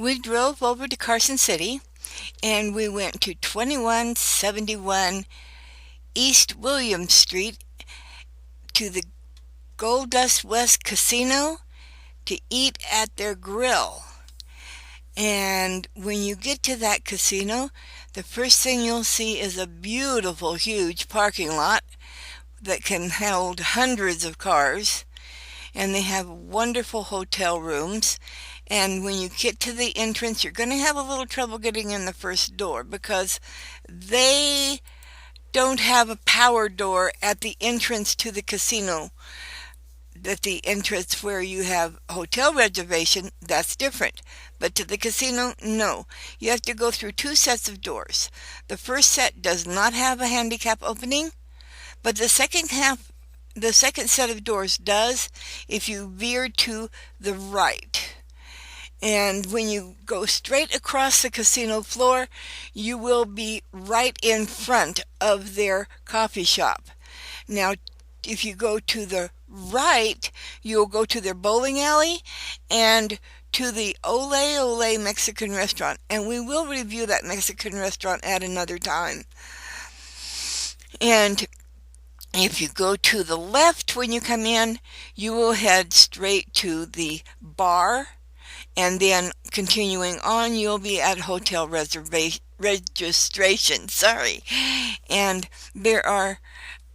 We drove over to Carson City and we went to 2171 East William Street to the Gold Dust West Casino to eat at their grill. And when you get to that casino, the first thing you'll see is a beautiful, huge parking lot that can hold hundreds of cars. And they have wonderful hotel rooms. And when you get to the entrance, you're going to have a little trouble getting in the first door because they don't have a power door at the entrance to the casino. At the entrance where you have hotel reservation, that's different. But to the casino, no. You have to go through two sets of doors. The first set does not have a handicap opening, but the second set of doors does if you veer to the right. And when you go straight across the casino floor, you will be right in front of their coffee shop. Now, if you go to the right, you'll go to their bowling alley and to the Ole Ole Mexican restaurant. And we will review that Mexican restaurant at another time. And if you go to the left when you come in, you will head straight to the bar. And then continuing on, you'll be at hotel registration. And there are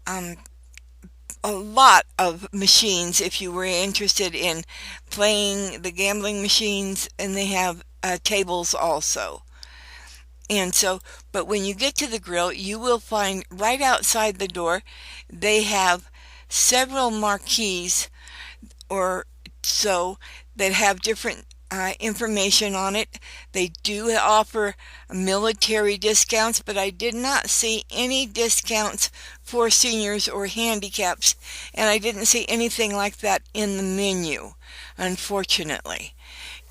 a lot of machines if you were interested in playing the gambling machines, and they have tables also. And so, but when you get to the grill, you will find right outside the door, they have several marquees or so that have different information on it. They do offer military discounts, but I did not see any discounts for seniors or handicaps, and I didn't see anything like that in the menu, unfortunately.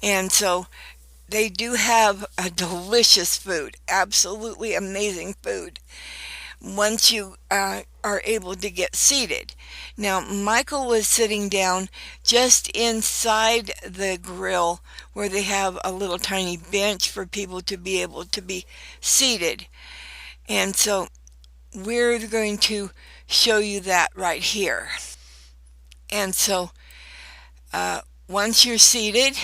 And so they do have a delicious food, absolutely amazing food, once you are able to get seated. Now, Michael was sitting down just inside the grill where they have a little tiny bench for people to be able to be seated. And so we're going to show you that right here. And so once you're seated,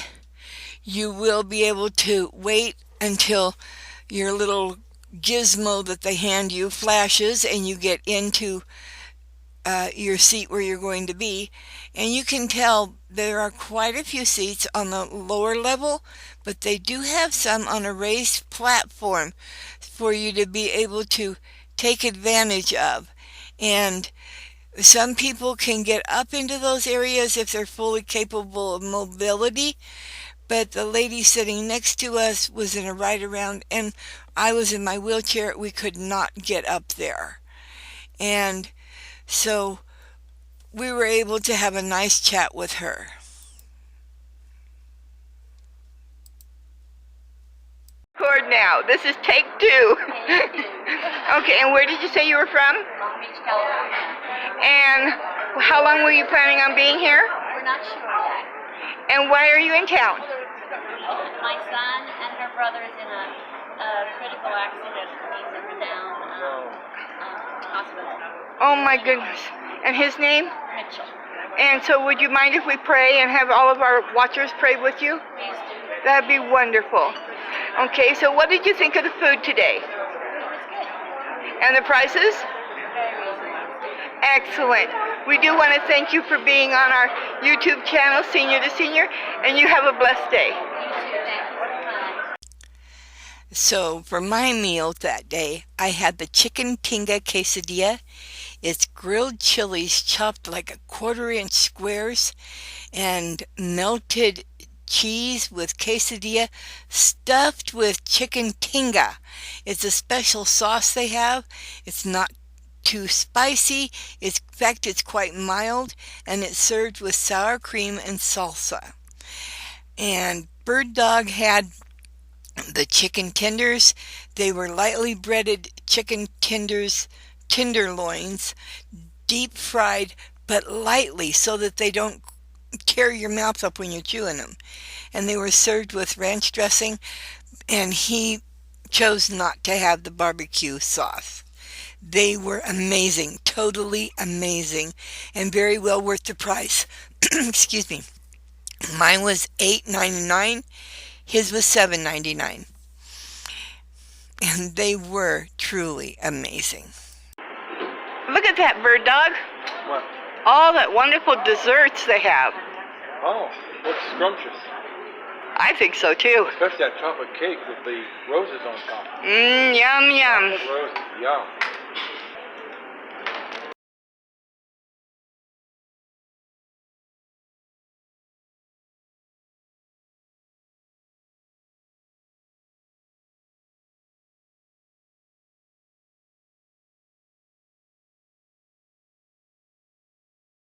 you will be able to wait until your little gizmo that they hand you flashes and you get into your seat where you're going to be. And you can tell there are quite a few seats on the lower level, but they do have some on a raised platform for you to be able to take advantage of. And some people can get up into those areas if they're fully capable of mobility, but the lady sitting next to us was in a ride around and I was in my wheelchair. We could not get up there. And so we were able to have a nice chat with her. Record now. This is take two. Okay, and where did you say you were from? Long Beach, California. And how long were you planning on being here? We're not sure yet. And why are you in town? My son and her brother is in a critical accident. He's in Reno hospital. Oh my goodness. And his name? Mitchell. And so would you mind if we pray and have all of our watchers pray with you? Please do. That'd be wonderful. Okay, so what did you think of the food today? It was good. And the prices? Very reasonable. Excellent. We do want to thank you for being on our YouTube channel, Senior to Senior, and you have a blessed day. You too. Thank you so much. So for my meal that day, I had the chicken tinga quesadilla. It's grilled chilies chopped like a 1/4-inch squares and melted cheese with quesadilla stuffed with chicken tinga. It's a special sauce they have. It's not too spicy. In fact, it's quite mild, and it's served with sour cream and salsa. And BirdDog had the chicken tenders. They were lightly breaded chicken tenders, tenderloins, deep fried, but lightly so that they don't tear your mouth up when you're chewing them. And they were served with ranch dressing, and he chose not to have the barbecue sauce. They were amazing, totally amazing, and very well worth the price. Excuse me. Mine was $8.99. His was $7.99. And they were truly amazing. Look at that, bird dog. What? All that wonderful desserts they have. Oh, looks scrumptious. I think so too. Especially that chocolate cake with the roses on top. Yum, yum. Chocolate roses, yum.